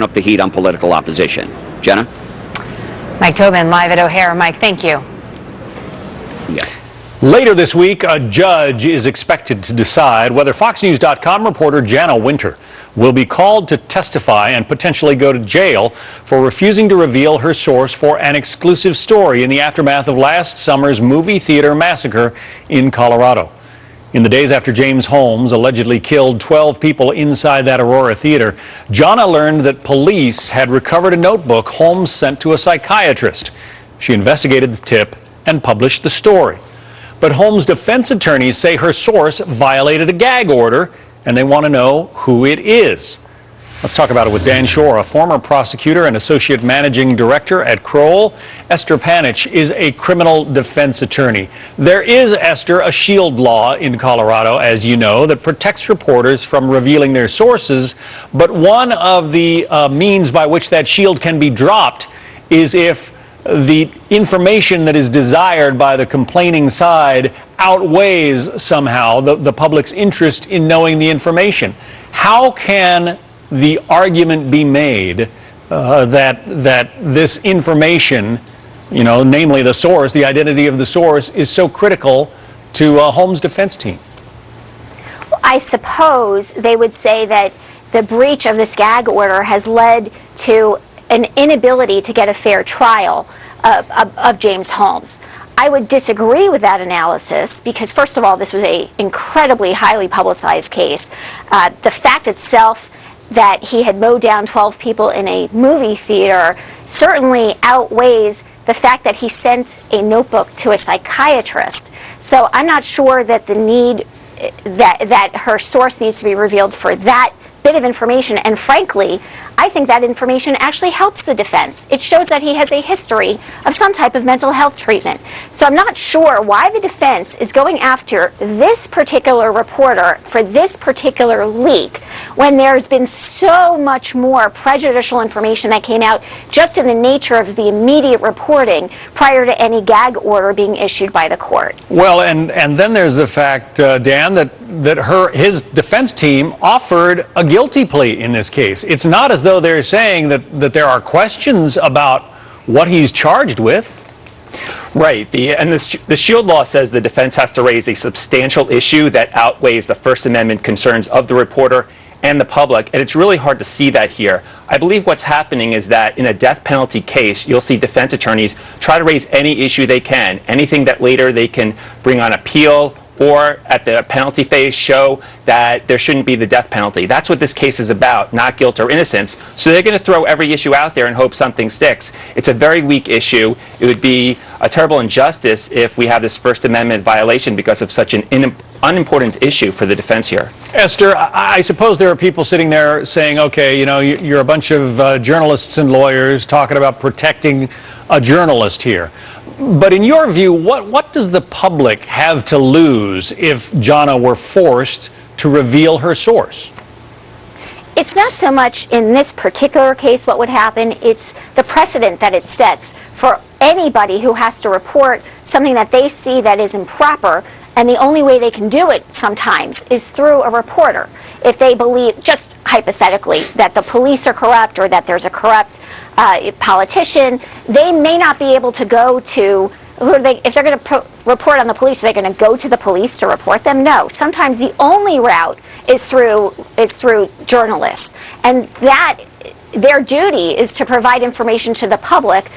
up the heat on political opposition. Jenna? Mike Tobin, live at O'Hare. Mike, thank you. Yeah. Later this week, a judge is expected to decide whether FoxNews.com reporter Jana Winter will be called to testify and potentially go to jail for refusing to reveal her source for an exclusive story in the aftermath of last summer's movie theater massacre in Colorado. In the days after James Holmes allegedly killed 12 people inside that Aurora theater, Jana learned that police had recovered a notebook Holmes sent to a psychiatrist. She investigated the tip and published the story. But Holmes' defense attorneys say her source violated a gag order, and they want to know who it is. Let's talk about it with Dan Schorr, a former prosecutor and associate managing director at Kroll. Esther Panich is a criminal defense attorney. There is, Esther, a shield law in Colorado, as you know, that protects reporters from revealing their sources. But one of the means by which that shield can be dropped is if the information that is desired by the complaining side outweighs somehow the public's interest in knowing the information. How can the argument be made that this information, namely the source, the identity of the source, is so critical to Holmes' defense team? Well, I suppose they would say that the breach of this gag order has led to an inability to get a fair trial of James Holmes. I would disagree with that analysis because, first of all, this was an incredibly highly publicized case. The fact itself that he had mowed down 12 people in a movie theater certainly outweighs the fact that he sent a notebook to a psychiatrist. So I'm not sure that the need that her source needs to be revealed for that bit of information, and frankly, I think that information actually helps the defense. It shows that he has a history of some type of mental health treatment. So I'm not sure why the defense is going after this particular reporter for this particular leak when there's been so much more prejudicial information that came out just in the nature of the immediate reporting prior to any gag order being issued by the court. Well, and then there's the fact, Dan, that his defense team offered a guilty plea in this case. It's not as though they're saying that there are questions about what he's charged with. Right. The shield law says the defense has to raise a substantial issue that outweighs the First Amendment concerns of the reporter and the public, and it's really hard to see that here. I believe what's happening is that in a death penalty case, you'll see defense attorneys try to raise any issue they can, anything that later they can bring on appeal or at the penalty phase show that there shouldn't be the death penalty. That's what this case is about, not guilt or innocence. So they're going to throw every issue out there and hope something sticks. It's a very weak issue. It would be a terrible injustice if we have this First Amendment violation because of such an unimportant issue for the defense here. Esther, I suppose there are people sitting there saying, okay, you're a bunch of journalists and lawyers talking about protecting a journalist here. But in your view, what does the public have to lose if Jana were forced to reveal her source? It's not so much in this particular case what would happen, it's the precedent that it sets for anybody who has to report something that they see that is improper, and the only way they can do it sometimes is through a reporter. If they believe, just hypothetically, that the police are corrupt or that there's a corrupt politician, they may not be able to go to, if they're going to report on the police, are they going to go to the police to report them? No. Sometimes the only route is through journalists. And that, their duty is to provide information to the public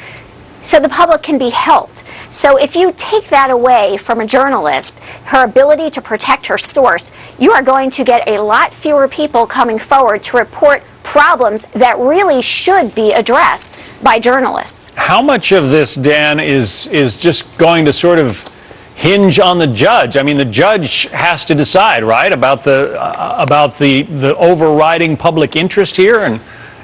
so the public can be helped. So if you take that away from a journalist, her ability to protect her source, you are going to get a lot fewer people coming forward to report problems that really should be addressed by journalists. How much of this, Dan, is just going to sort of hinge on the judge? I mean, the judge has to decide, right, about the overriding public interest here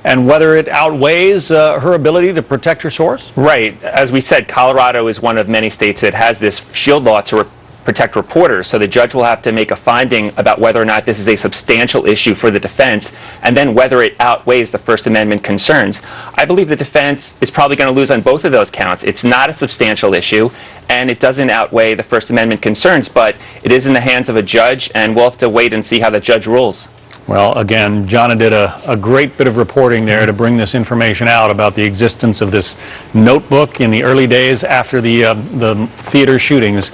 and whether it outweighs her ability to protect her source? Right. As we said, Colorado is one of many states that has this shield law to protect reporters. So the judge will have to make a finding about whether or not this is a substantial issue for the defense, and then whether it outweighs the First Amendment concerns. I believe the defense is probably going to lose on both of those counts. It's not a substantial issue, and it doesn't outweigh the First Amendment concerns, but it is in the hands of a judge, and we'll have to wait and see how the judge rules. Well, again, Jana did a great bit of reporting there to bring this information out about the existence of this notebook in the early days after the theater shootings.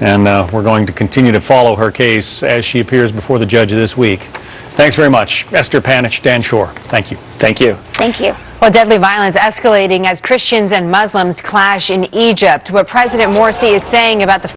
And we're going to continue to follow her case as she appears before the judge this week. Thanks very much. Esther Panich, Dan Schorr. Thank you. Thank you. Thank you. Well, deadly violence escalating as Christians and Muslims clash in Egypt. What President Morsi is saying about the